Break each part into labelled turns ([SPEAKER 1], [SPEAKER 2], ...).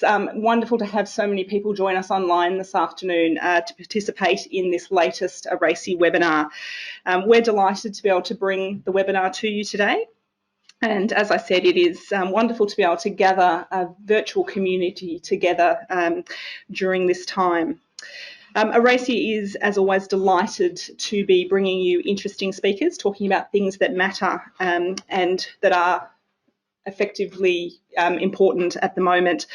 [SPEAKER 1] It's wonderful to have so many people join us online this afternoon to participate in this latest ARACY webinar. We're delighted to be able to bring the webinar to you today. And as I said, it is wonderful to be able to gather a virtual community together during this time. ARACY is, as always, delighted to be bringing you interesting speakers talking about things that matter and that are effectively important at the moment.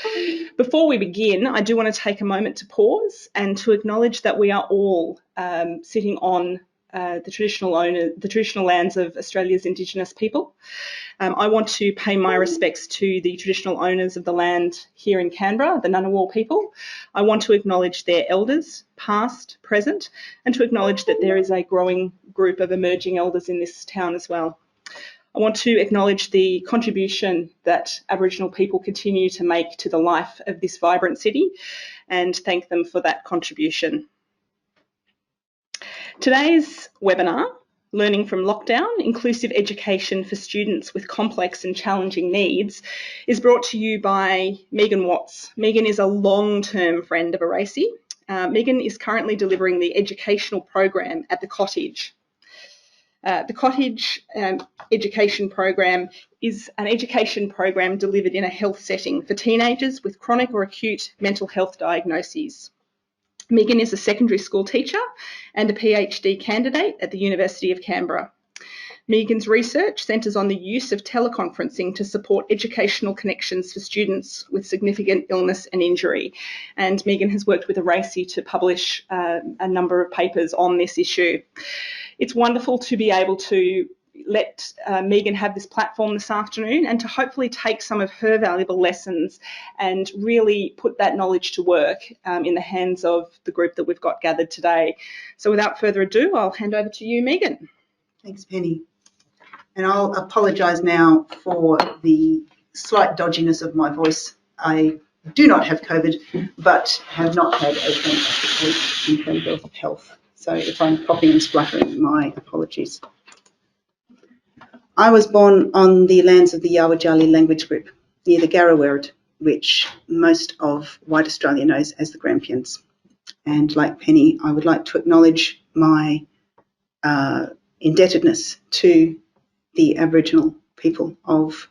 [SPEAKER 1] Before we begin, I do want to take a moment to pause and to acknowledge that we are all sitting on the traditional lands of Australia's Indigenous people. I want to pay my respects to the traditional owners of the land here in Canberra, the Ngunnawal people. I want to acknowledge their elders, past, present, and to acknowledge that there is a growing group of emerging elders in this town as well. I want to acknowledge the contribution that Aboriginal people continue to make to the life of this vibrant city and thank them for that contribution. Today's webinar, Learning from Lockdown, Inclusive Education for Students with Complex and Challenging Needs, is brought to you by Megan Watts. Megan is a long-term friend of ARACY. Megan is currently delivering the educational program at the Cottage. The Cottage education program is an education program delivered in a health setting for teenagers with chronic or acute mental health diagnoses. Megan is a secondary school teacher and a PhD candidate at the University of Canberra. Megan's research centres on the use of teleconferencing to support educational connections for students with significant illness and injury. And Megan has worked with ARACY to publish a number of papers on this issue. It's wonderful to be able to let Megan have this platform this afternoon and to hopefully take some of her valuable lessons and really put that knowledge to work in the hands of the group that we've got gathered today. So without further ado, I'll hand over to you, Megan.
[SPEAKER 2] Thanks, Penny. And I'll apologise now for the slight dodginess of my voice. I do not have COVID, but have not had a fantastic week in terms of health. So if I'm coughing and spluttering, my apologies. I was born on the lands of the Yawajali language group near the Garrawerd, which most of white Australia knows as the Grampians. And like Penny, I would like to acknowledge my indebtedness to the Aboriginal people of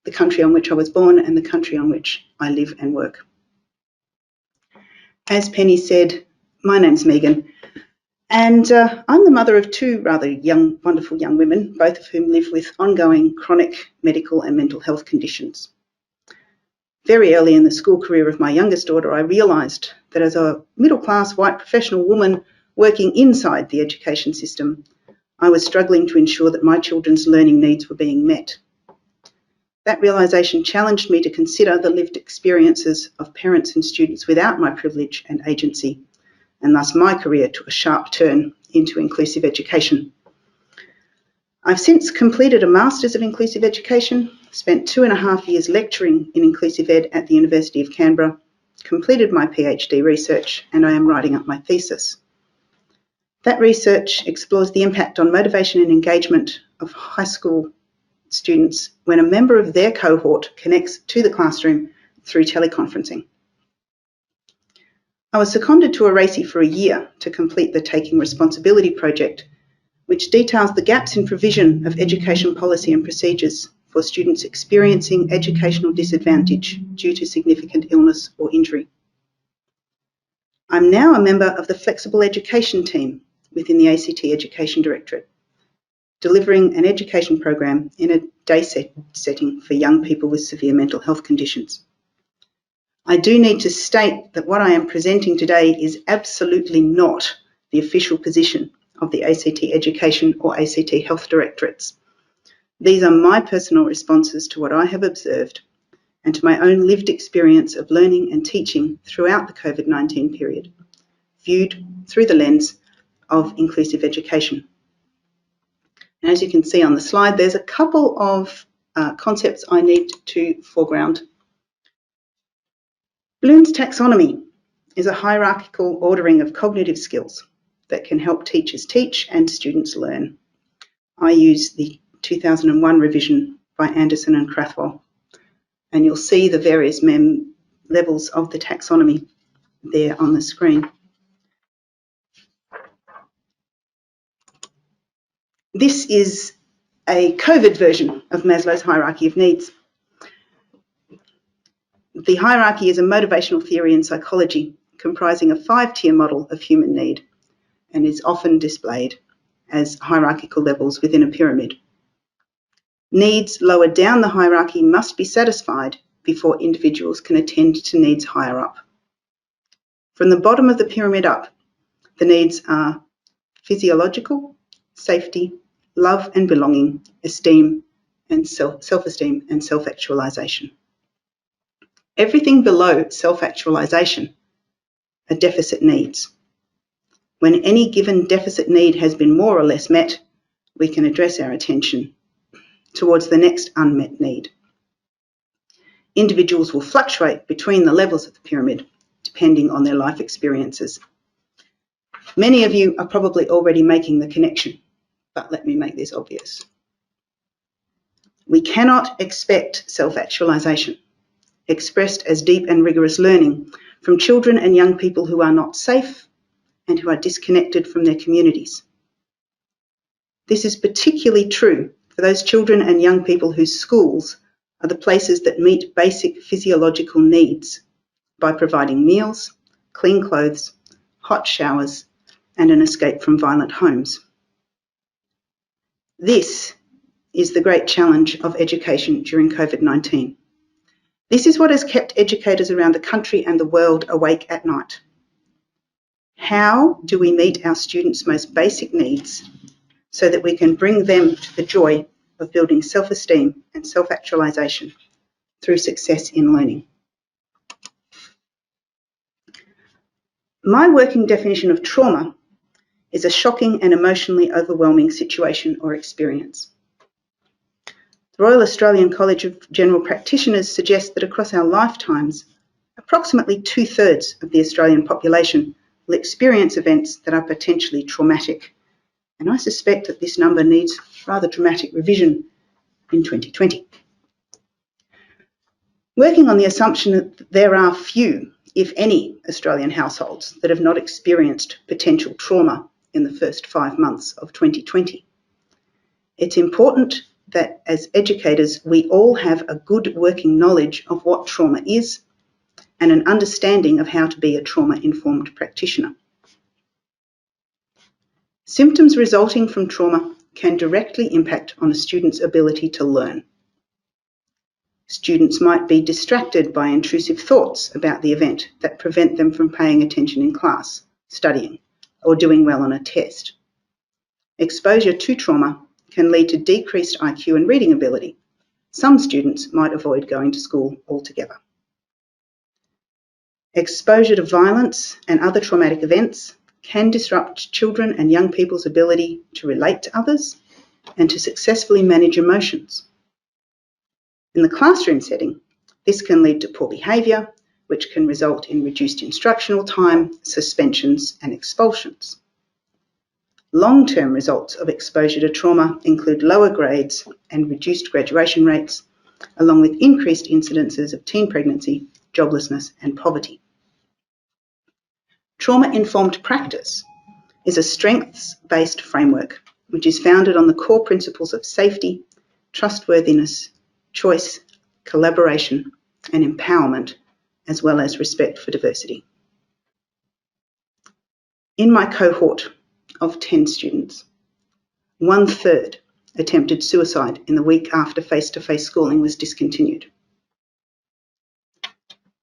[SPEAKER 2] the country on which I was born and the country on which I live and work. As Penny said, my name's Megan. And I'm the mother of two rather young, wonderful young women, both of whom live with ongoing chronic medical and mental health conditions. Very early in the school career of my youngest daughter, I realised that as a middle-class white professional woman working inside the education system, I was struggling to ensure that my children's learning needs were being met. That realisation challenged me to consider the lived experiences of parents and students without my privilege and agency, and thus my career took a sharp turn into inclusive education. I've since completed a Masters of Inclusive Education, spent 2.5 years lecturing in Inclusive Ed at the University of Canberra, completed my PhD research, and I am writing up my thesis. That research explores the impact on motivation and engagement of high school students when a member of their cohort connects to the classroom through teleconferencing. I was seconded to ARACY for a year to complete the Taking Responsibility project, which details the gaps in provision of education policy and procedures for students experiencing educational disadvantage due to significant illness or injury. I'm now a member of the Flexible Education team within the ACT Education Directorate, delivering an education program in a day setting for young people with severe mental health conditions. I do need to state that what I am presenting today is absolutely not the official position of the ACT Education or ACT Health Directorates. These are my personal responses to what I have observed and to my own lived experience of learning and teaching throughout the COVID-19 period, viewed through the lens of inclusive education. And as you can see on the slide, there's a couple of concepts I need to foreground. Bloom's taxonomy is a hierarchical ordering of cognitive skills that can help teachers teach and students learn. I use the 2001 revision by Anderson and Crathwell, and you'll see the various levels of the taxonomy there on the screen. This is a COVID version of Maslow's hierarchy of needs. The hierarchy is a motivational theory in psychology comprising a 5-tier model of human need and is often displayed as hierarchical levels within a pyramid. Needs lower down the hierarchy must be satisfied before individuals can attend to needs higher up. From the bottom of the pyramid up, the needs are physiological, safety, love and belonging, esteem and self-esteem and self-actualization. Everything below self-actualization are deficit needs. When any given deficit need has been more or less met, we can address our attention towards the next unmet need. Individuals will fluctuate between the levels of the pyramid depending on their life experiences. Many of you are probably already making the connection, but let me make this obvious. We cannot expect self-actualization, expressed as deep and rigorous learning, from children and young people who are not safe and who are disconnected from their communities. This is particularly true for those children and young people whose schools are the places that meet basic physiological needs by providing meals, clean clothes, hot showers, and an escape from violent homes. This is the great challenge of education during COVID-19. This is what has kept educators around the country and the world awake at night. How do we meet our students' most basic needs so that we can bring them to the joy of building self-esteem and self-actualization through success in learning? My working definition of trauma is a shocking and emotionally overwhelming situation or experience. The Royal Australian College of General Practitioners suggests that across our lifetimes, approximately 2/3 of the Australian population will experience events that are potentially traumatic, and I suspect that this number needs rather dramatic revision in 2020. Working on the assumption that there are few, if any, Australian households that have not experienced potential trauma in the first 5 months of 2020, it's important that as educators we all have a good working knowledge of what trauma is and an understanding of how to be a trauma-informed practitioner. Symptoms resulting from trauma can directly impact on a student's ability to learn. Students might be distracted by intrusive thoughts about the event that prevent them from paying attention in class, studying, or doing well on a test. Exposure to trauma can lead to decreased IQ and reading ability. Some students might avoid going to school altogether. Exposure to violence and other traumatic events can disrupt children and young people's ability to relate to others and to successfully manage emotions. In the classroom setting, this can lead to poor behaviour, which can result in reduced instructional time, suspensions and expulsions. Long-term results of exposure to trauma include lower grades and reduced graduation rates, along with increased incidences of teen pregnancy, joblessness and poverty. Trauma-informed practice is a strengths-based framework which is founded on the core principles of safety, trustworthiness, choice, collaboration and empowerment, as well as respect for diversity. In my cohort of 10 students, 1/3 attempted suicide in the week after face-to-face schooling was discontinued.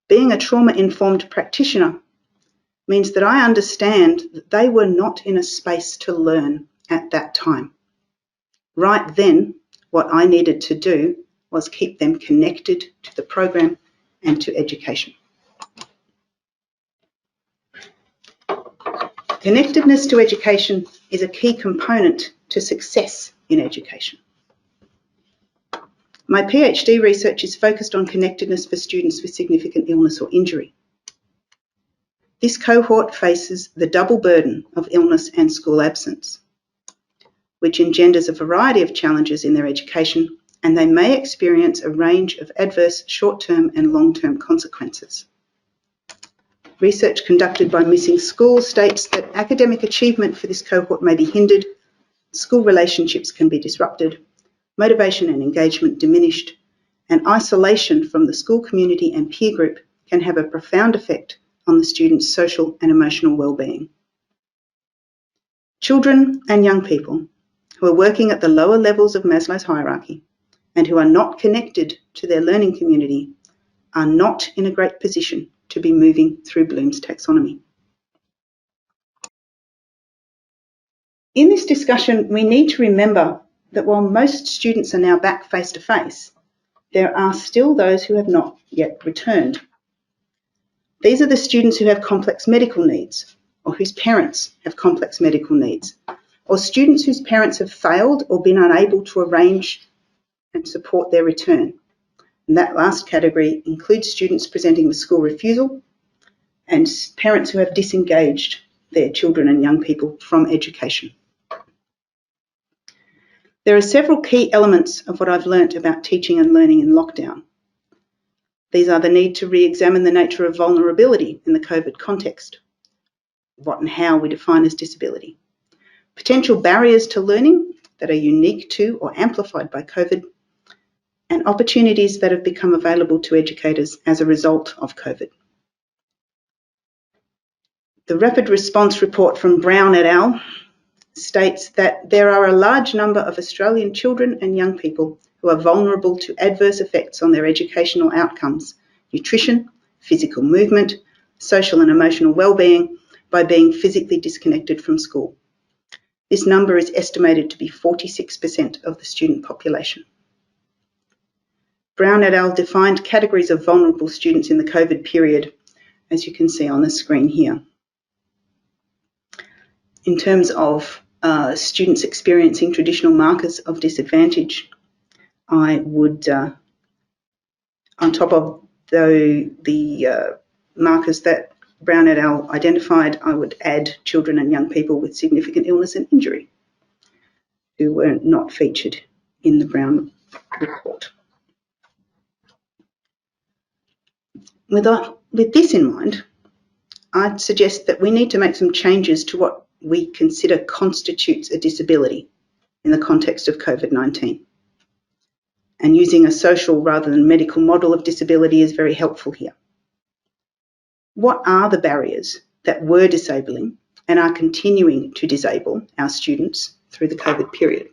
[SPEAKER 2] Being a trauma-informed practitioner means that I understand that they were not in a space to learn at that time. Right then, what I needed to do was keep them connected to the program and to education. Connectedness to education is a key component to success in education. My PhD research is focused on connectedness for students with significant illness or injury. This cohort faces the double burden of illness and school absence, which engenders a variety of challenges in their education, and they may experience a range of adverse short-term and long-term consequences. Research conducted by Missing School states that academic achievement for this cohort may be hindered, school relationships can be disrupted, motivation and engagement diminished, and isolation from the school community and peer group can have a profound effect on the student's social and emotional well-being. Children and young people who are working at the lower levels of Maslow's hierarchy and who are not connected to their learning community are not in a great position to be moving through Bloom's taxonomy. In this discussion, we need to remember that while most students are now back face-to-face, there are still those who have not yet returned. These are the students who have complex medical needs, or whose parents have complex medical needs, or students whose parents have failed or been unable to arrange and support their return. And that last category includes students presenting with school refusal and parents who have disengaged their children and young people from education. There are several key elements of what I've learnt about teaching and learning in lockdown. These are the need to re-examine the nature of vulnerability in the COVID context, what and how we define as disability, potential barriers to learning that are unique to or amplified by COVID, and opportunities that have become available to educators as a result of COVID. The Rapid Response Report from Brown et al. States that there are a large number of Australian children and young people who are vulnerable to adverse effects on their educational outcomes, nutrition, physical movement, social and emotional well-being, by being physically disconnected from school. This number is estimated to be 46% of the student population. Brown et al. Defined categories of vulnerable students in the COVID period, as you can see on the screen here. In terms of students experiencing traditional markers of disadvantage, I would, on top of the markers that Brown et al. Identified, I would add children and young people with significant illness and injury who were not featured in the Brown report. With this in mind, I'd suggest that we need to make some changes to what we consider constitutes a disability in the context of COVID-19. And using a social rather than medical model of disability is very helpful here. What are the barriers that were disabling and are continuing to disable our students through the COVID period?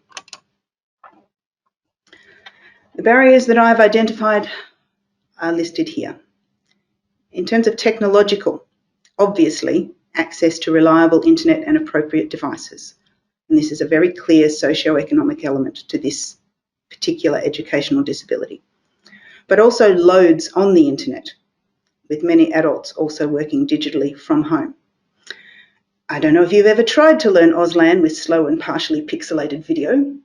[SPEAKER 2] The barriers that I've identified are listed here. In terms of technological, obviously, access to reliable internet and appropriate devices. And this is a very clear socio-economic element to this particular educational disability. But also loads on the internet, with many adults also working digitally from home. I don't know if you've ever tried to learn Auslan with slow and partially pixelated video,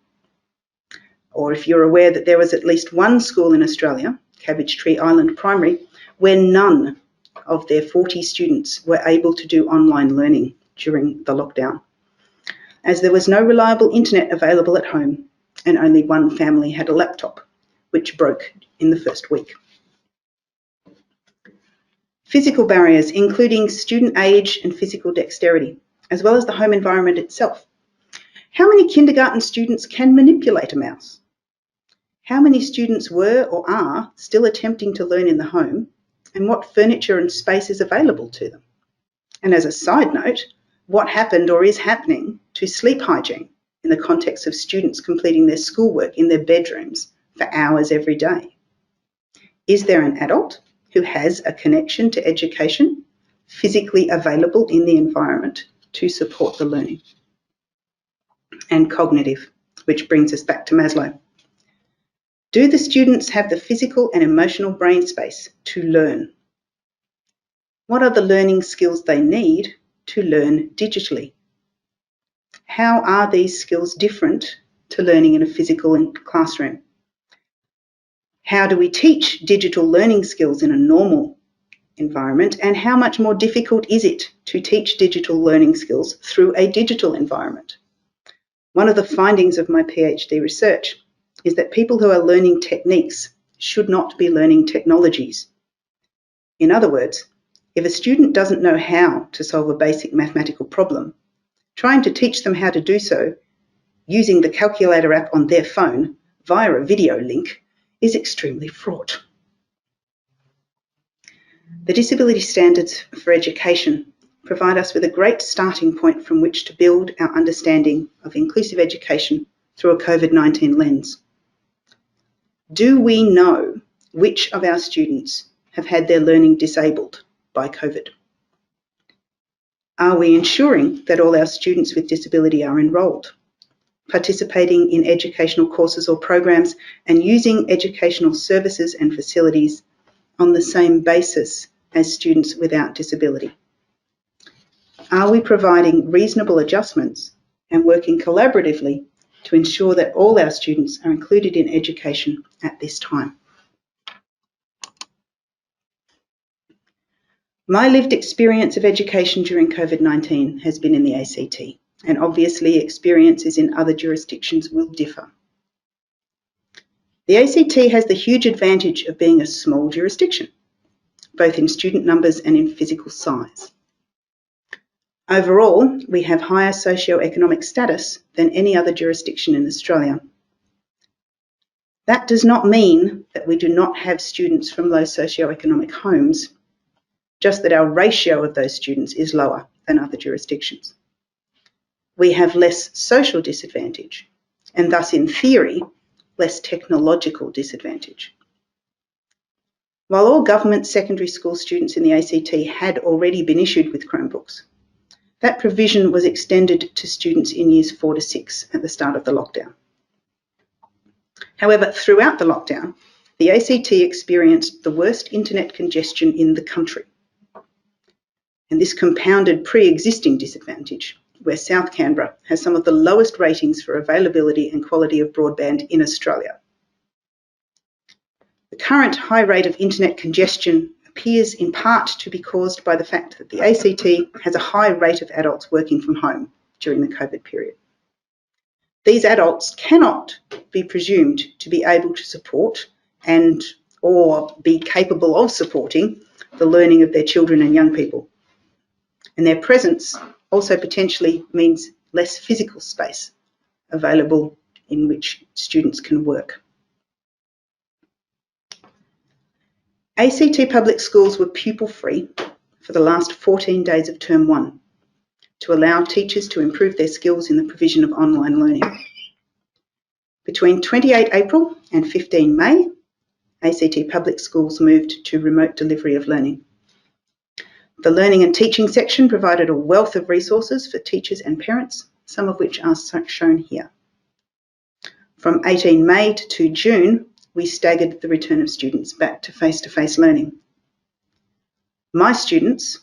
[SPEAKER 2] or if you're aware that there was at least one school in Australia, Cabbage Tree Island Primary, where none of their 40 students were able to do online learning during the lockdown, as there was no reliable internet available at home and only one family had a laptop, which broke in the first week. Physical barriers, including student age and physical dexterity, as well as the home environment itself. How many kindergarten students can manipulate a mouse? How many students were or are still attempting to learn in the home, and what furniture and space is available to them? And as a side note, what happened or is happening to sleep hygiene in the context of students completing their schoolwork in their bedrooms for hours every day? Is there an adult who has a connection to education physically available in the environment to support the learning? And cognitive, which brings us back to Maslow. Do the students have the physical and emotional brain space to learn? What are the learning skills they need to learn digitally? How are these skills different to learning in a physical classroom? How do we teach digital learning skills in a normal environment, and how much more difficult is it to teach digital learning skills through a digital environment? One of the findings of my PhD research is that people who are learning techniques should not be learning technologies. In other words, If a student doesn't know how to solve a basic mathematical problem, trying to teach them how to do so using the calculator app on their phone via a video link is extremely fraught. The disability standards for education provide us with a great starting point from which to build our understanding of inclusive education through a COVID-19 lens. Do we know which of our students have had their learning disabled by COVID? Are we ensuring that all our students with disability are enrolled, participating in educational courses or programs, and using educational services and facilities on the same basis as students without disability? Are we providing reasonable adjustments and working collaboratively to ensure that all our students are included in education at this time? My lived experience of education during COVID-19 has been in the ACT, and obviously experiences in other jurisdictions will differ. The ACT has the huge advantage of being a small jurisdiction, both in student numbers and in physical size. Overall, we have higher socio-economic status than any other jurisdiction in Australia. That does not mean that we do not have students from low socio-economic homes, just that our ratio of those students is lower than other jurisdictions. We have less social disadvantage, and thus, in theory, less technological disadvantage. While all government secondary school students in the ACT had already been issued with Chromebooks, that provision was extended to students in years 4 to 6 at the start of the lockdown. However, throughout the lockdown, the ACT experienced the worst internet congestion in the country. And this compounded pre-existing disadvantage, where South Canberra has some of the lowest ratings for availability and quality of broadband in Australia. The current high rate of internet congestion appears in part to be caused by the fact that the ACT has a high rate of adults working from home during the COVID period. These adults cannot be presumed to be able to support or be capable of supporting the learning of their children and young people. And their presence also potentially means less physical space available in which students can work. ACT public schools were pupil-free for the last 14 days of Term 1 to allow teachers to improve their skills in the provision of online learning. Between 28 April and 15 May, ACT public schools moved to remote delivery of learning. The Learning and Teaching section provided a wealth of resources for teachers and parents, some of which are shown here. From 18 May to 2 June, we staggered the return of students back to face-to-face learning. My students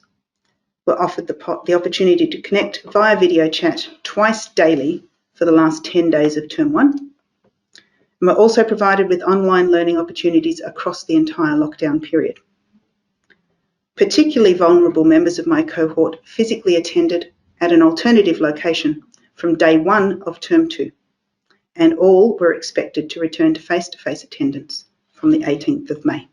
[SPEAKER 2] were offered the opportunity to connect via video chat twice daily for the last 10 days of Term 1, and were also provided with online learning opportunities across the entire lockdown period. Particularly vulnerable members of my cohort physically attended at an alternative location from day 1 of Term 2, and all were expected to return to face-to-face attendance from the 18th of May.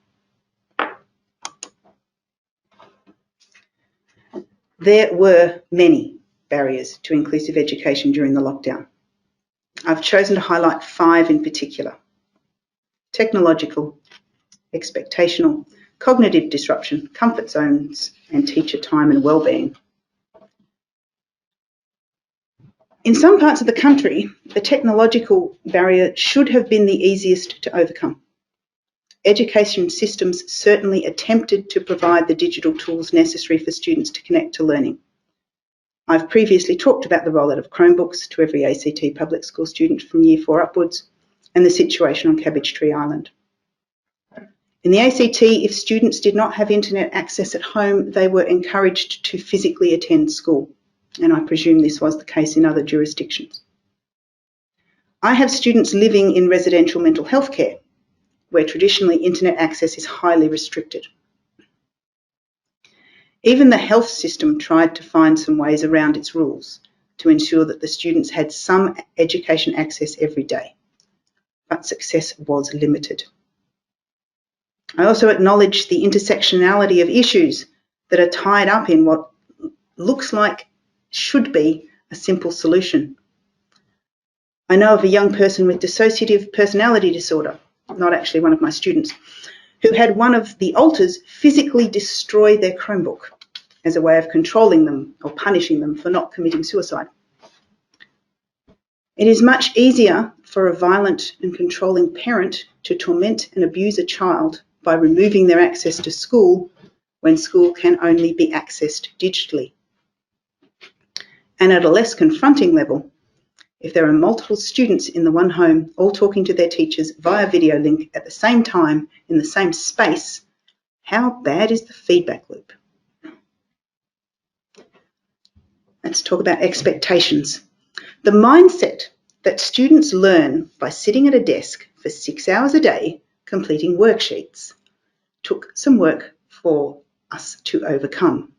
[SPEAKER 2] There were many barriers to inclusive education during the lockdown. I've chosen to highlight 5 in particular: technological, expectational, cognitive disruption, comfort zones, and teacher time and wellbeing. In some parts of the country, the technological barrier should have been the easiest to overcome. Education systems certainly attempted to provide the digital tools necessary for students to connect to learning. I've previously talked about the rollout of Chromebooks to every ACT public school student from Year 4 upwards, and the situation on Cabbage Tree Island. In the ACT, if students did not have internet access at home, they were encouraged to physically attend school, and I presume this was the case in other jurisdictions. I have students living in residential mental health care, where traditionally internet access is highly restricted. Even the health system tried to find some ways around its rules to ensure that the students had some education access every day, but success was limited. I also acknowledge the intersectionality of issues that are tied up in what looks like should be a simple solution. I know of a young person with dissociative personality disorder, not actually one of my students, who had one of the alters physically destroy their Chromebook as a way of controlling them or punishing them for not committing suicide. It is much easier for a violent and controlling parent to torment and abuse a child by removing their access to school when school can only be accessed digitally. And at a less confronting level, if there are multiple students in the one home all talking to their teachers via video link at the same time in the same space, how bad is the feedback loop? Let's talk about expectations. The mindset that students learn by sitting at a desk for 6 hours a day completing worksheets took some work for us to overcome.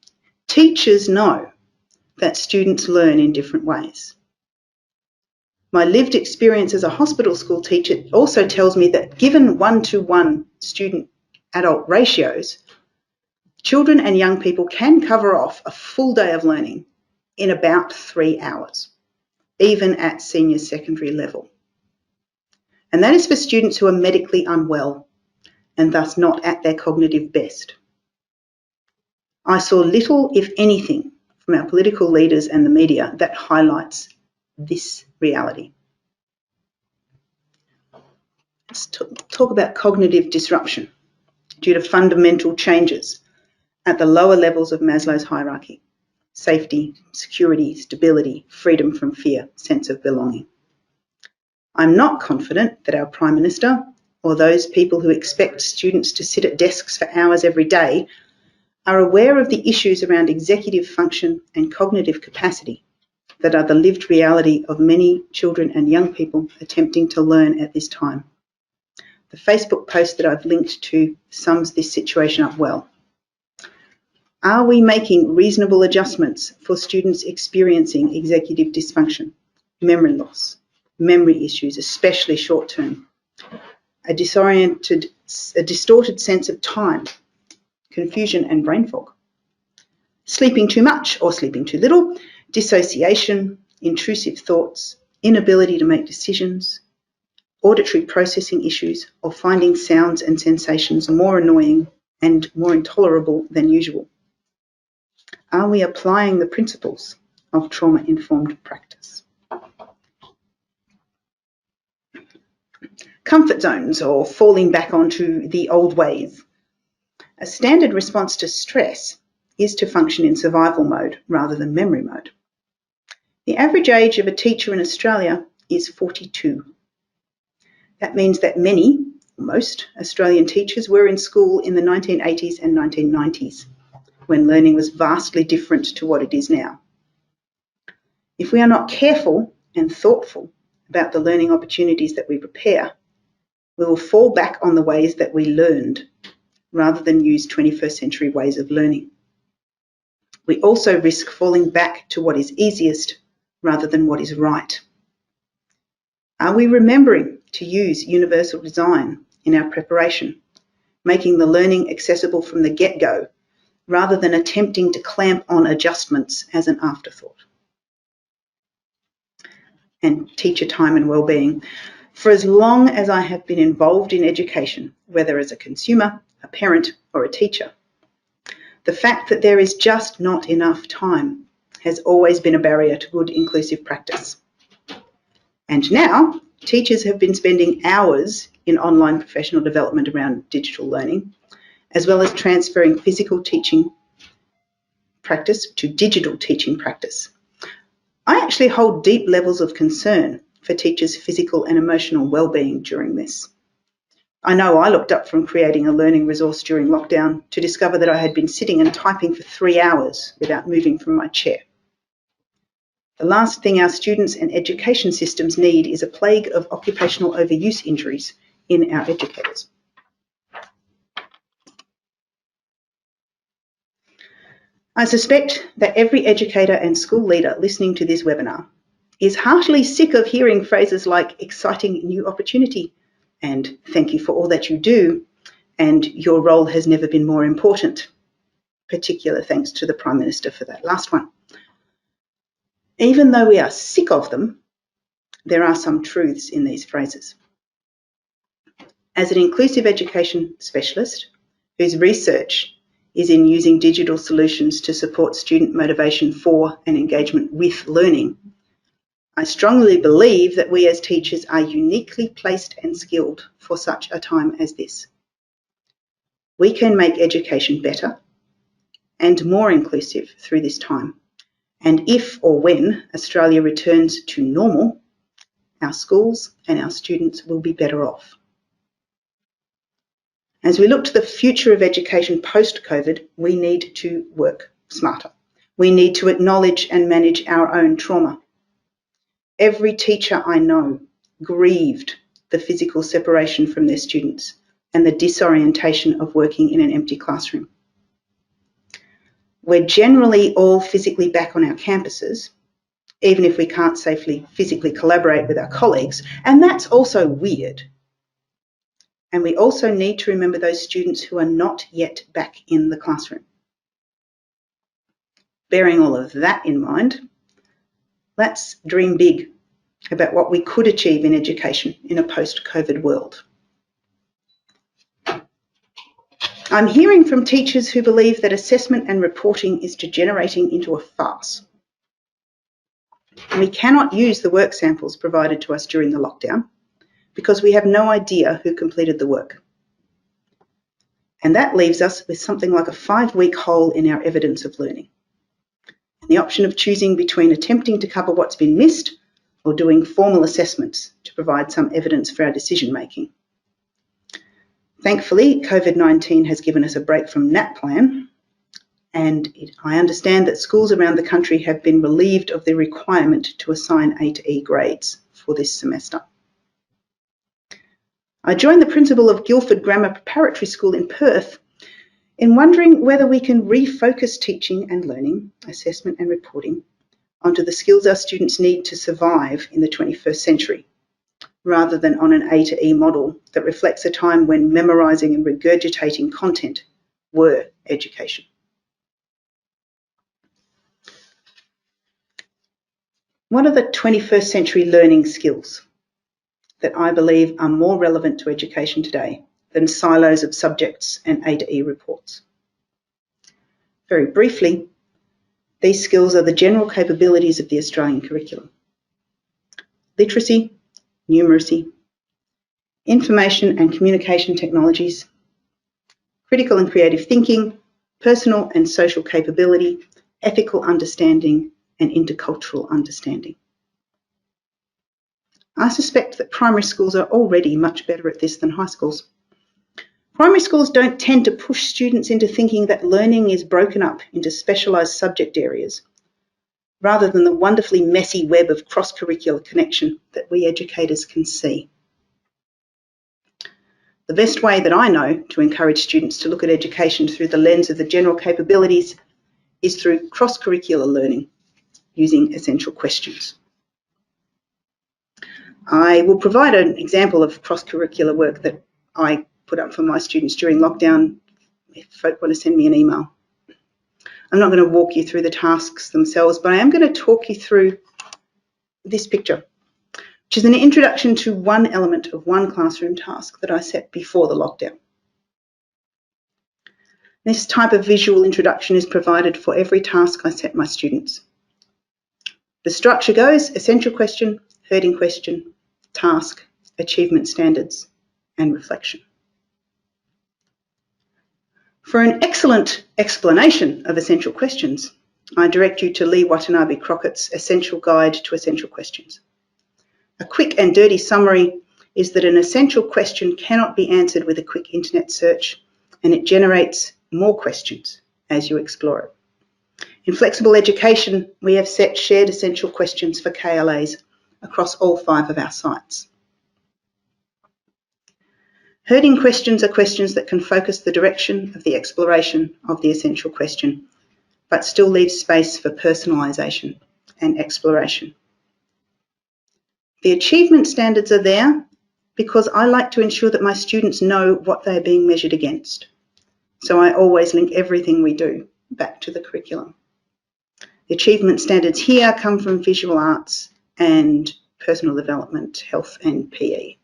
[SPEAKER 2] Teachers know that students learn in different ways. My lived experience as a hospital school teacher also tells me that given one-to-one student-adult ratios, children and young people can cover off a full day of learning in about 3 hours, even at senior secondary level. And that is for students who are medically unwell and thus not at their cognitive best. I saw little, if anything, from our political leaders and the media that highlights this reality. Let's talk about cognitive disruption due to fundamental changes at the lower levels of Maslow's hierarchy: safety, security, stability, freedom from fear, sense of belonging. I'm not confident that our Prime Minister or those people who expect students to sit at desks for hours every day are aware of the issues around executive function and cognitive capacity that are the lived reality of many children and young people attempting to learn at this time. The Facebook post that I've linked to sums this situation up well. Are we making reasonable adjustments for students experiencing executive dysfunction, memory loss, memory issues, especially short-term, a distorted sense of time, confusion and brain fog, sleeping too much or sleeping too little, dissociation, intrusive thoughts, inability to make decisions, auditory processing issues, or finding sounds and sensations more annoying and more intolerable than usual? Are we applying the principles of trauma-informed practice? Comfort zones, or falling back onto the old ways. A standard response to stress is to function in survival mode rather than memory mode. The average age of a teacher in Australia is 42. That means that most Australian teachers were in school in the 1980s and 1990s, when learning was vastly different to what it is now. If we are not careful and thoughtful about the learning opportunities that we prepare, we will fall back on the ways that we learned rather than use 21st century ways of learning. We also risk falling back to what is easiest rather than what is right. Are we remembering to use universal design in our preparation, making the learning accessible from the get-go rather than attempting to clamp on adjustments as an afterthought? And teacher time and well-being. For as long as I have been involved in education, whether as a consumer, a parent, or a teacher, the fact that there is just not enough time has always been a barrier to good inclusive practice. And now, teachers have been spending hours in online professional development around digital learning, as well as transferring physical teaching practice to digital teaching practice. I actually hold deep levels of concern for teachers' physical and emotional well-being during this. I know I looked up from creating a learning resource during lockdown to discover that I had been sitting and typing for 3 hours without moving from my chair. The last thing our students and education systems need is a plague of occupational overuse injuries in our educators. I suspect that every educator and school leader listening to this webinar is heartily sick of hearing phrases like exciting new opportunity and thank you for all that you do and your role has never been more important. Particular thanks to the Prime Minister for that last one. Even though we are sick of them, there are some truths in these phrases. As an inclusive education specialist whose research is in using digital solutions to support student motivation for and engagement with learning, I strongly believe that we as teachers are uniquely placed and skilled for such a time as this. We can make education better and more inclusive through this time. And if or when Australia returns to normal, our schools and our students will be better off. As we look to the future of education post-COVID, we need to work smarter. We need to acknowledge and manage our own trauma. Every teacher I know grieved the physical separation from their students and the disorientation of working in an empty classroom. We're generally all physically back on our campuses, even if we can't safely physically collaborate with our colleagues, and that's also weird. And we also need to remember those students who are not yet back in the classroom. Bearing all of that in mind, let's dream big about what we could achieve in education in a post-COVID world. I'm hearing from teachers who believe that assessment and reporting is degenerating into a farce. We cannot use the work samples provided to us during the lockdown because we have no idea who completed the work. And that leaves us with something like a 5-week hole in our evidence of learning. And the option of choosing between attempting to cover what's been missed or doing formal assessments to provide some evidence for our decision making. Thankfully, COVID-19 has given us a break from NAPLAN, and I understand that schools around the country have been relieved of the requirement to assign A to E grades for this semester. I joined the principal of Guildford Grammar Preparatory School in Perth in wondering whether we can refocus teaching and learning, assessment and reporting onto the skills our students need to survive in the 21st century, rather than on an A to E model that reflects a time when memorising and regurgitating content were education. What are the 21st century learning skills that I believe are more relevant to education today than silos of subjects and A to E reports? Very briefly, these skills are the general capabilities of the Australian curriculum: literacy, numeracy, information and communication technologies, critical and creative thinking, personal and social capability, ethical understanding, and intercultural understanding. I suspect that primary schools are already much better at this than high schools. Primary schools don't tend to push students into thinking that learning is broken up into specialised subject areas, rather than the wonderfully messy web of cross-curricular connection that we educators can see. The best way that I know to encourage students to look at education through the lens of the general capabilities is through cross-curricular learning using essential questions. I will provide an example of cross-curricular work that I put up for my students during lockdown if folk want to send me an email. I'm not going to walk you through the tasks themselves, but I am going to talk you through this picture, which is an introduction to one element of one classroom task that I set before the lockdown. This type of visual introduction is provided for every task I set my students. The structure goes: essential question, herding question, task, achievement standards, and reflection. For an excellent explanation of essential questions, I direct you to Lee Watanabe Crockett's Essential Guide to Essential Questions. A quick and dirty summary is that an essential question cannot be answered with a quick internet search, and it generates more questions as you explore it. In flexible education, we have set shared essential questions for KLAs across all 5 of our sites. Herding questions are questions that can focus the direction of the exploration of the essential question, but still leave space for personalisation and exploration. The achievement standards are there because I like to ensure that my students know what they are being measured against. So I always link everything we do back to the curriculum. The achievement standards here come from visual arts and personal development, health and PE.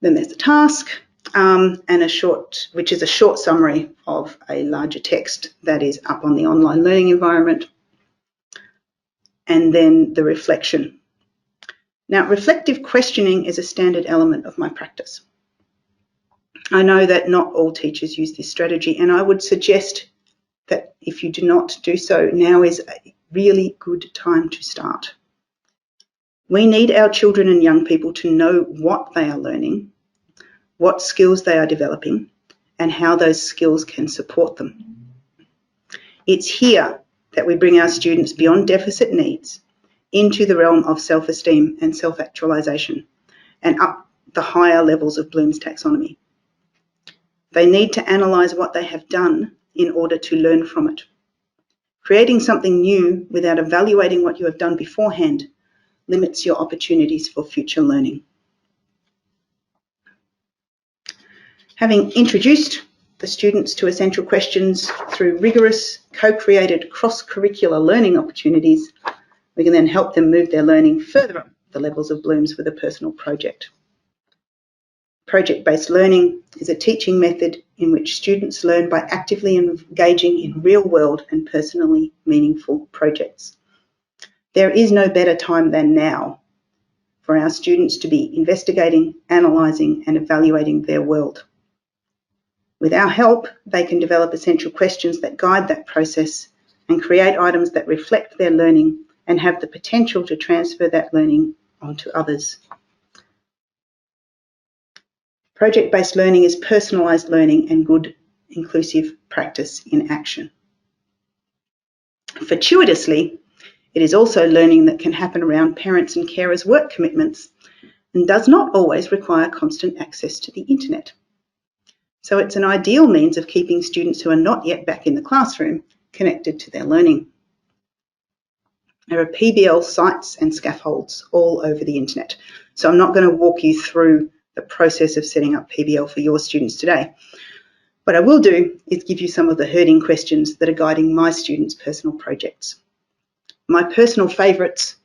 [SPEAKER 2] Then there's the task and which is a short summary of a larger text that is up on the online learning environment. And then the reflection. Now, reflective questioning is a standard element of my practice. I know that not all teachers use this strategy, and I would suggest that if you do not do so, now is a really good time to start. We need our children and young people to know what they are learning, what skills they are developing, and how those skills can support them. It's here that we bring our students beyond deficit needs into the realm of self-esteem and self-actualisation and up the higher levels of Bloom's taxonomy. They need to analyse what they have done in order to learn from it. Creating something new without evaluating what you have done beforehand limits your opportunities for future learning. Having introduced the students to essential questions through rigorous, co-created cross-curricular learning opportunities, we can then help them move their learning further up the levels of Bloom's with a personal project. Project-based learning is a teaching method in which students learn by actively engaging in real-world and personally meaningful projects. There is no better time than now for our students to be investigating, analysing and evaluating their world. With our help, they can develop essential questions that guide that process and create items that reflect their learning and have the potential to transfer that learning onto others. Project-based learning is personalised learning and good inclusive practice in action. Fortuitously, it is also learning that can happen around parents' and carers' work commitments and does not always require constant access to the internet. So it's an ideal means of keeping students who are not yet back in the classroom connected to their learning. There are PBL sites and scaffolds all over the internet, so I'm not going to walk you through the process of setting up PBL for your students today. What I will do is give you some of the herding questions that are guiding my students' personal projects. My personal favourites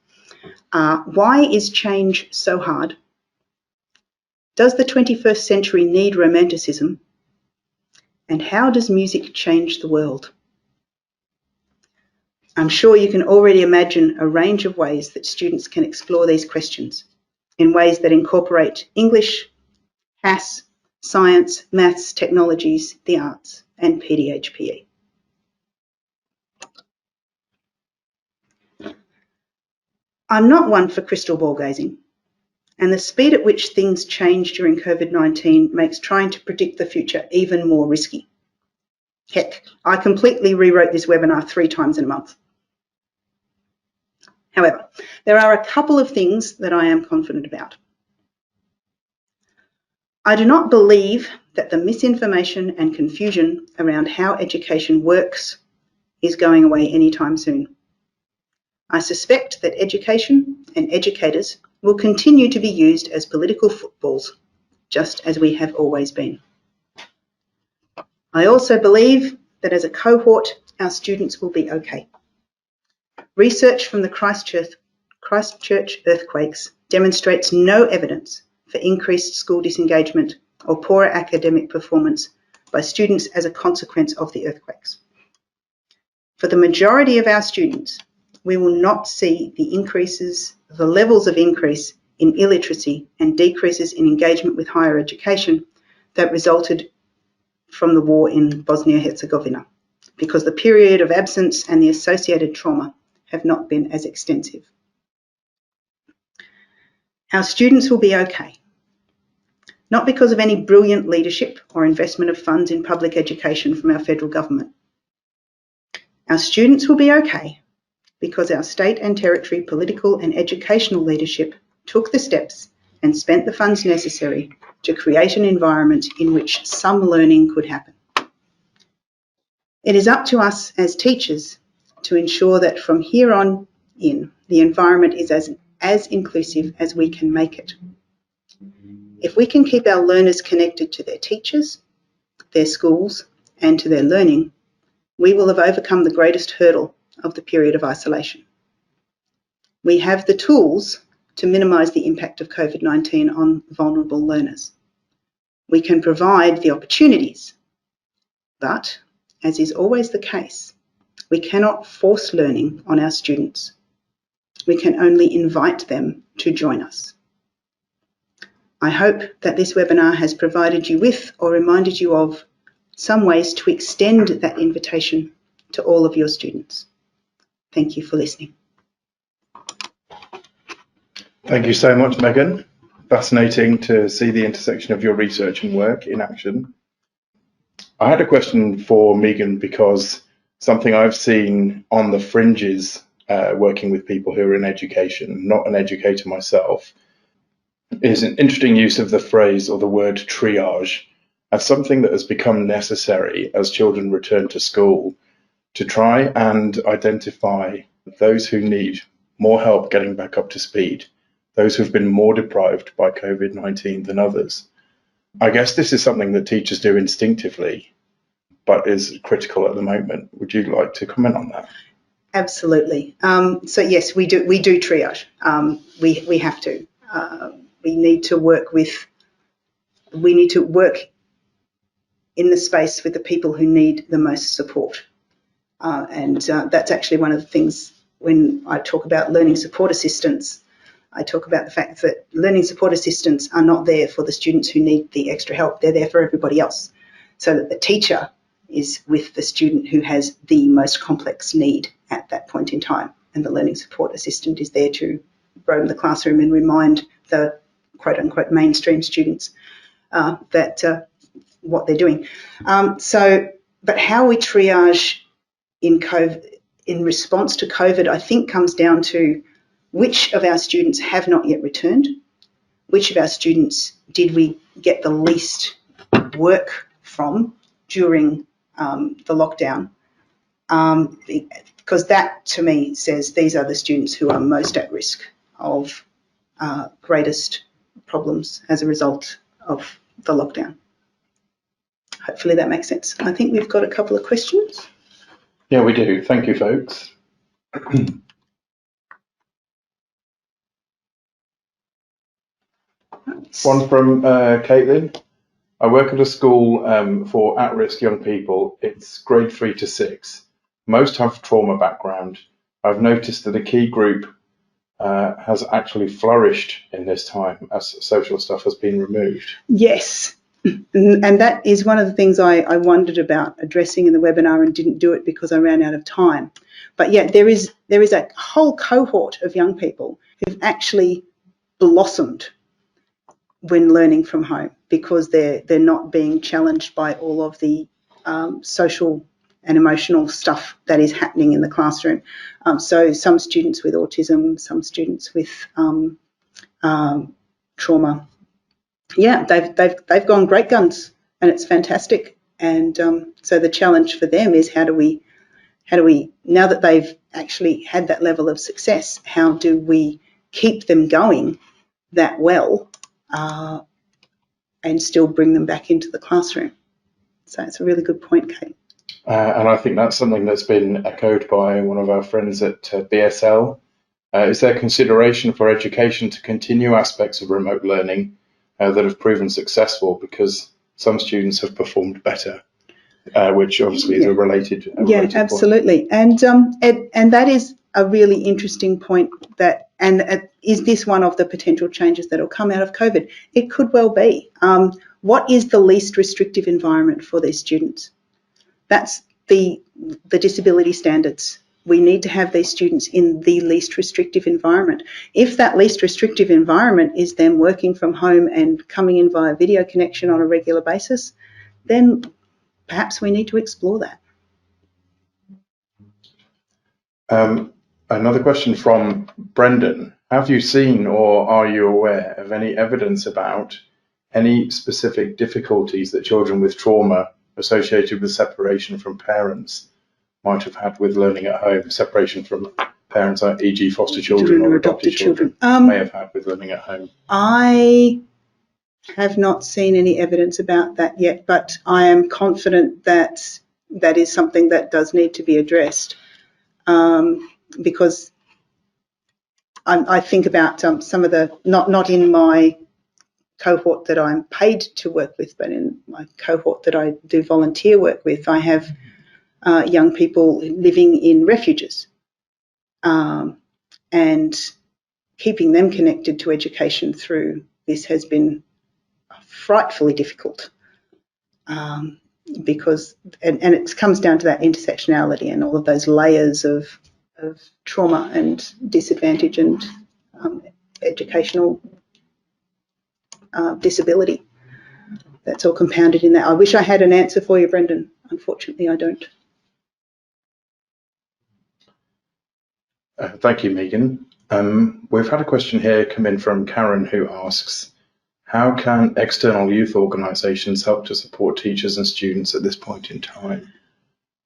[SPEAKER 2] are: why is change so hard? Does the 21st century need romanticism? And how does music change the world? I'm sure you can already imagine a range of ways that students can explore these questions in ways that incorporate English, HASS, science, maths, technologies, the arts, and PDHPE. I'm not one for crystal ball gazing, and the speed at which things change during COVID-19 makes trying to predict the future even more risky. Heck, I completely rewrote this webinar 3 times in a month. However, there are a couple of things that I am confident about. I do not believe that the misinformation and confusion around how education works is going away anytime soon. I suspect that education and educators will continue to be used as political footballs, just as we have always been. I also believe that as a cohort, our students will be okay. Research from the Christchurch earthquakes demonstrates no evidence for increased school disengagement or poorer academic performance by students as a consequence of the earthquakes. For the majority of our students, we will not see the levels of increase in illiteracy and decreases in engagement with higher education that resulted from the war in Bosnia-Herzegovina, because the period of absence and the associated trauma have not been as extensive. Our students will be okay, not because of any brilliant leadership or investment of funds in public education from our federal government. Our students will be okay because our state and territory political and educational leadership took the steps and spent the funds necessary to create an environment in which some learning could happen. It is up to us as teachers to ensure that from here on in, the environment is as inclusive as we can make it. If we can keep our learners connected to their teachers, their schools, and to their learning, we will have overcome the greatest hurdle of the period of isolation. We have the tools to minimise the impact of COVID-19 on vulnerable learners. We can provide the opportunities, but, as is always the case, we cannot force learning on our students. We can only invite them to join us. I hope that this webinar has provided you with or reminded you of some ways to extend that invitation to all of your students. Thank you for listening.
[SPEAKER 3] Thank you so much, Megan. Fascinating to see the intersection of your research and work in action. I had a question for Megan because something I've seen on the fringes working with people who are in education, not an educator myself, is an interesting use of the phrase or the word triage as something that has become necessary as children return to school to try and identify those who need more help getting back up to speed, those who've been more deprived by COVID-19 than others. I guess this is something that teachers do instinctively, but is critical at the moment. Would you like to comment on that?
[SPEAKER 2] Absolutely. So yes, we do triage. We have to. We need to work in the space with the people who need the most support. And that's actually one of the things when I talk about learning support assistants. I talk about the fact that learning support assistants are not there for the students who need the extra help. They're there for everybody else, so that the teacher is with the student who has the most complex need at that point in time. And the learning support assistant is there to roam the classroom and remind the quote-unquote mainstream students that what they're doing. But how we triage in COVID, in response to COVID, I think comes down to which of our students have not yet returned, which of our students did we get the least work from during the lockdown, because that to me says these are the students who are most at risk of greatest problems as a result of the lockdown. Hopefully that makes sense. I think we've got a couple of questions.
[SPEAKER 3] Yeah, we do. Thank you, folks. One from Caitlin. I work at a school for at-risk young people. It's grade 3 to 6. Most have trauma background. I've noticed that a key group has actually flourished in this time as social stuff has been removed.
[SPEAKER 2] Yes, and that is one of the things I wondered about addressing in the webinar and didn't do it because I ran out of time. But yeah, there is a whole cohort of young people who've actually blossomed when learning from home because they're not being challenged by all of the social and emotional stuff that is happening in the classroom. So some students with autism, some students with trauma, yeah, they've gone great guns, and it's fantastic. And so the challenge for them is how do we now that they've actually had that level of success, how do we keep them going that well and still bring them back into the classroom? So it's a really good point, Kate.
[SPEAKER 3] And I think that's something that's been echoed by one of our friends at BSL. Is there consideration for education to continue aspects of remote learning that have proven successful because some students have performed better, which obviously is a related
[SPEAKER 2] yeah, absolutely. Point. And that is a really interesting point. Is this one of the potential changes that will come out of COVID? It could well be. What is the least restrictive environment for these students? That's the disability standards. We need to have these students in the least restrictive environment. If that least restrictive environment is them working from home and coming in via video connection on a regular basis, then perhaps we need to explore that.
[SPEAKER 3] Another question from Brendan. Have you seen or are you aware of any evidence about any specific difficulties that children with trauma associated with separation from parents might have had with learning at home, separation from parents, e.g. foster children or adopted children may have had with learning at home?
[SPEAKER 2] have not seen any evidence about that yet, but I am confident that that is something that does need to be addressed, because I think about some of the, not in my cohort that I'm paid to work with, but in my cohort that I do volunteer work with, I have young people living in refuges, and keeping them connected to education through this has been frightfully difficult, because and it comes down to that intersectionality and all of those layers of trauma and disadvantage and educational disability. That's all compounded in that. I wish I had an answer for you, Brendan. Unfortunately, I don't.
[SPEAKER 3] Thank you, Megan. We've had a question here come in from Karen, who asks, how can external youth organisations help to support teachers and students at this point in time?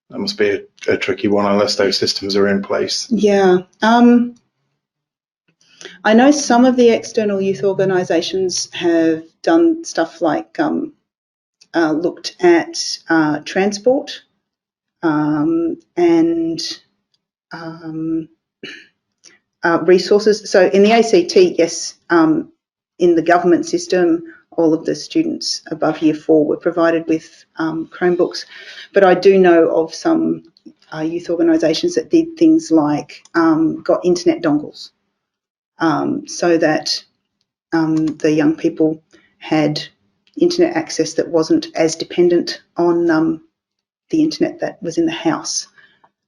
[SPEAKER 3] That must be a tricky one unless those systems are in place.
[SPEAKER 2] Yeah. I know some of the external youth organisations have done stuff like looked at transport and resources. So in the ACT, yes, in the government system, all of the students above Year 4 were provided with Chromebooks. But I do know of some youth organisations that did things like got internet dongles, so that the young people had internet access that wasn't as dependent on the internet that was in the house.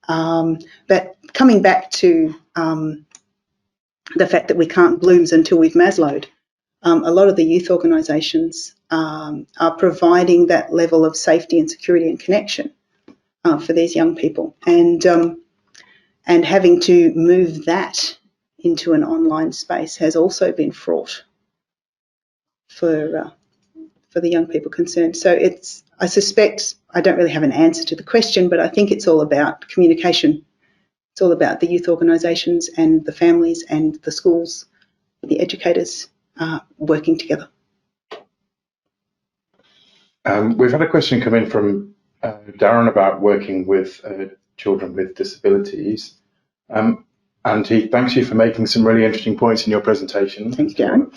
[SPEAKER 2] But coming back to the fact that we can't blooms until we've Maslow'd, a lot of the youth organisations are providing that level of safety and security and connection for these young people, and having to move that into an online space has also been fraught for the young people concerned. So I suspect, I don't really have an answer to the question, but I think it's all about communication. It's all about the youth organisations and the families and the schools, the educators working together.
[SPEAKER 3] We've had a question come in from Darren about working with children with disabilities. And he thanks you for making some really interesting points in your presentation.
[SPEAKER 2] Thanks, Darren.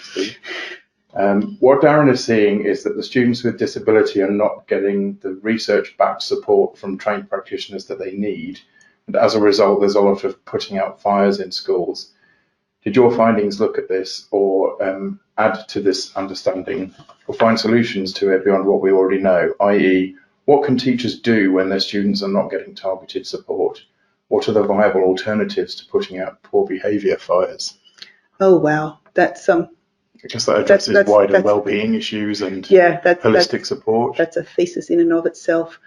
[SPEAKER 3] What Darren is seeing is that the students with disability are not getting the research-backed support from trained practitioners that they need. And as a result, there's a lot of putting out fires in schools. Did your findings look at this or add to this understanding or find solutions to it beyond what we already know, i.e., what can teachers do when their students are not getting targeted support? What are the viable alternatives to putting out poor behaviour fires?
[SPEAKER 2] Oh, wow. That's
[SPEAKER 3] I guess that addresses wider well-being issues and holistic support.
[SPEAKER 2] That's a thesis in and of itself.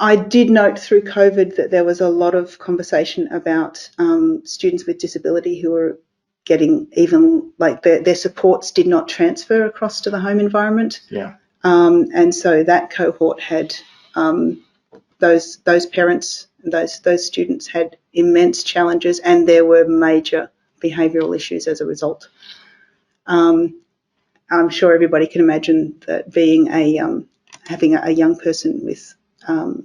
[SPEAKER 2] I did note through COVID that there was a lot of conversation about students with disability who were getting even like their supports did not transfer across to the home environment.
[SPEAKER 3] Yeah.
[SPEAKER 2] And so that cohort had those parents, those students had immense challenges, and there were major behavioural issues as a result. I'm sure everybody can imagine that being having a young person with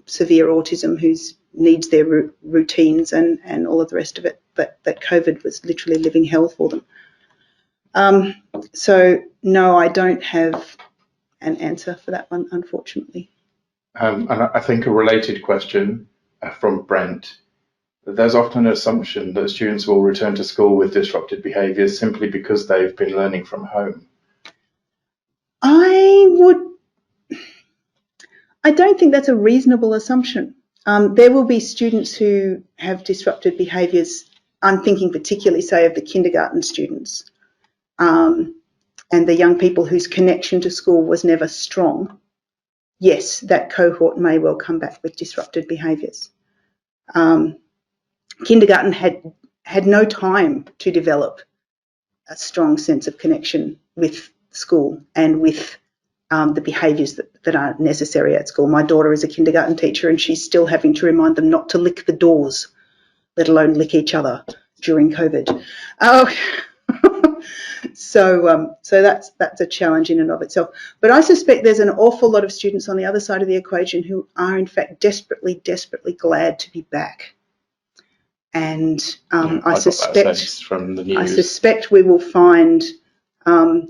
[SPEAKER 2] severe autism who needs their routines and all of the rest of it, that COVID was literally living hell for them. So no, I don't have an answer for that one, unfortunately.
[SPEAKER 3] And I think a related question from Brent, there's often an assumption that students will return to school with disrupted behaviours simply because they've been learning from home.
[SPEAKER 2] I don't think that's a reasonable assumption. There will be students who have disrupted behaviours. I'm thinking particularly, say, of the kindergarten students and the young people whose connection to school was never strong. Yes, that cohort may well come back with disrupted behaviours. Kindergarten had no time to develop a strong sense of connection with school and with the behaviours that are necessary at school. My daughter is a kindergarten teacher and she's still having to remind them not to lick the doors, let alone lick each other during COVID. So that's a challenge in and of itself. But I suspect there's an awful lot of students on the other side of the equation who are in fact desperately glad to be back. And I suspect
[SPEAKER 3] from the news.
[SPEAKER 2] I suspect we will find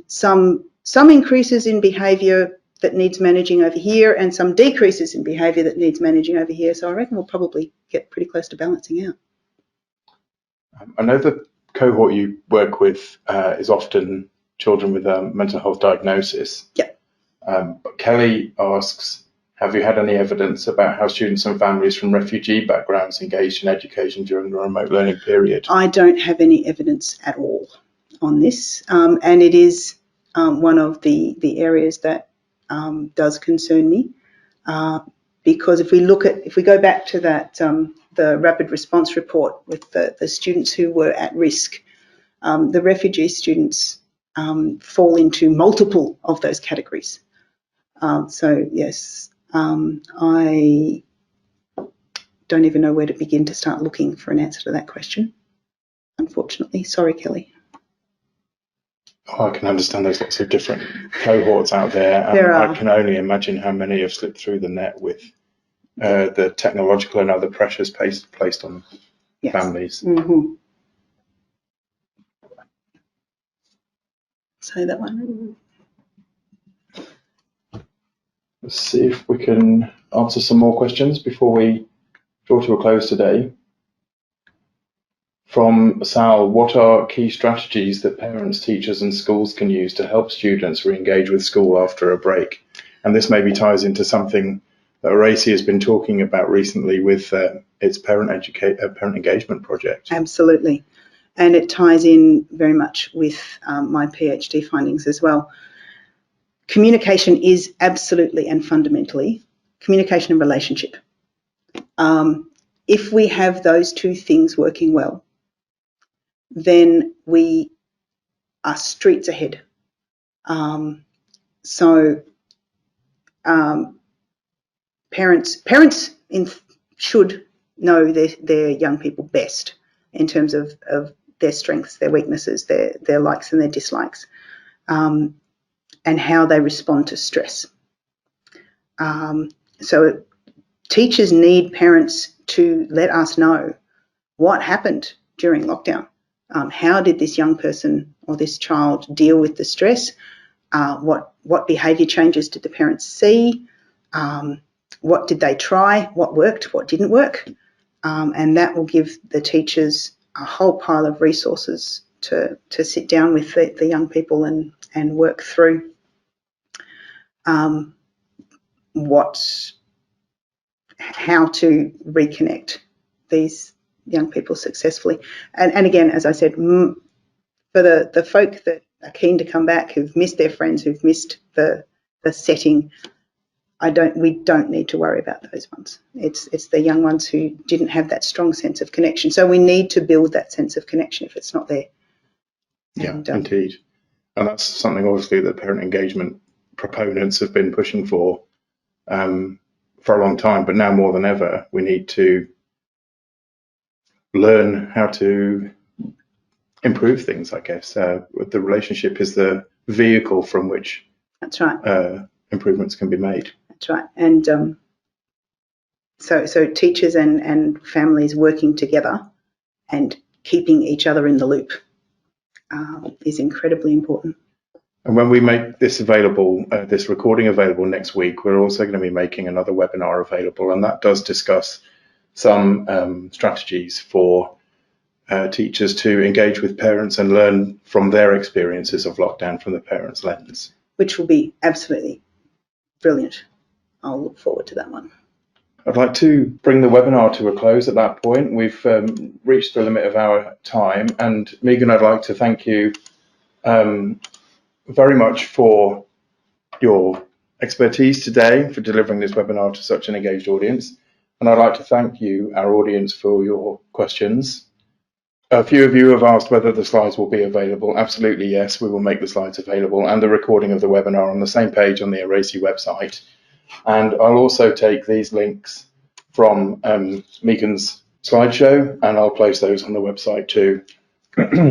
[SPEAKER 2] some increases in behaviour that needs managing over here, and some decreases in behaviour that needs managing over here. So I reckon we'll probably get pretty close to balancing out.
[SPEAKER 3] I know the cohort you work with is often children with a mental health diagnosis.
[SPEAKER 2] Yeah.
[SPEAKER 3] But Kelly asks, have you had any evidence about how students and families from refugee backgrounds engaged in education during the remote learning period?
[SPEAKER 2] I don't have any evidence at all on this, and it is one of the areas that does concern me, because if we go back to that the rapid response report with the students who were at risk, the refugee students fall into multiple of those categories. So yes, I don't even know where to begin to start looking for an answer to that question, unfortunately. Sorry, Kelly.
[SPEAKER 3] Oh, I can understand there's lots of different cohorts out there.
[SPEAKER 2] There are.
[SPEAKER 3] I can only imagine how many have slipped through the net with the technological and other pressures placed on families.
[SPEAKER 2] Mm-hmm. So that one.
[SPEAKER 3] Let's see if we can answer some more questions before we draw to a close today. From Sal, what are key strategies that parents, teachers and schools can use to help students re-engage with school after a break? And this maybe ties into something that ARACY has been talking about recently with its parent engagement project.
[SPEAKER 2] Absolutely. And it ties in very much with my PhD findings as well. Communication is absolutely and fundamentally communication and relationship. If we have those two things working well, then we are streets ahead. Parents should know their young people best in terms of their strengths, their weaknesses, their likes and their dislikes, and how they respond to stress. So teachers need parents to let us know what happened during lockdown. How did this young person or this child deal with the stress? What behaviour changes did the parents see? What did they try? What worked? What didn't work? And that will give the teachers a whole pile of resources to sit down with the young people and work through how to reconnect these young people successfully. And again, as I said, for the folk that are keen to come back, who've missed their friends, who've missed the setting, we don't need to worry about those ones. It's the young ones who didn't have that strong sense of connection. So we need to build that sense of connection if it's not there.
[SPEAKER 3] Yeah, indeed. And that's something obviously that parent engagement proponents have been pushing for a long time, but now more than ever, we need to learn how to improve things, I guess. The relationship is the vehicle from which
[SPEAKER 2] that's right.
[SPEAKER 3] Improvements can be made.
[SPEAKER 2] That's right. And so teachers and families working together and keeping each other in the loop is incredibly important.
[SPEAKER 3] And when we make this available, this recording available next week, we're also going to be making another webinar available, and that does discuss some strategies for teachers to engage with parents and learn from their experiences of lockdown from the parents' lens.
[SPEAKER 2] Which will be absolutely brilliant. I'll look forward to that one.
[SPEAKER 3] I'd like to bring the webinar to a close at that point. We've reached the limit of our time, and Megan, I'd like to thank you very much for your expertise today, for delivering this webinar to such an engaged audience. And I'd like to thank you, our audience, for your questions. A few of you have asked whether the slides will be available. Absolutely, yes, we will make the slides available, and the recording of the webinar on the same page on the ARACY website. And I'll also take these links from Megan's slideshow, and I'll place those on the website too,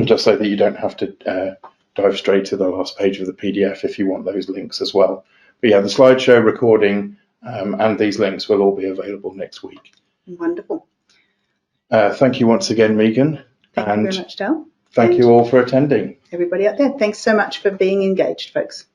[SPEAKER 3] just so that you don't have to dive straight to the last page of the PDF if you want those links as well. But yeah, the slideshow recording and these links will all be available next week.
[SPEAKER 2] Wonderful.
[SPEAKER 3] Thank you once again, Megan.
[SPEAKER 2] Thank you very much, Dale.
[SPEAKER 3] Thank you all for attending.
[SPEAKER 2] Everybody out there, thanks so much for being engaged, folks.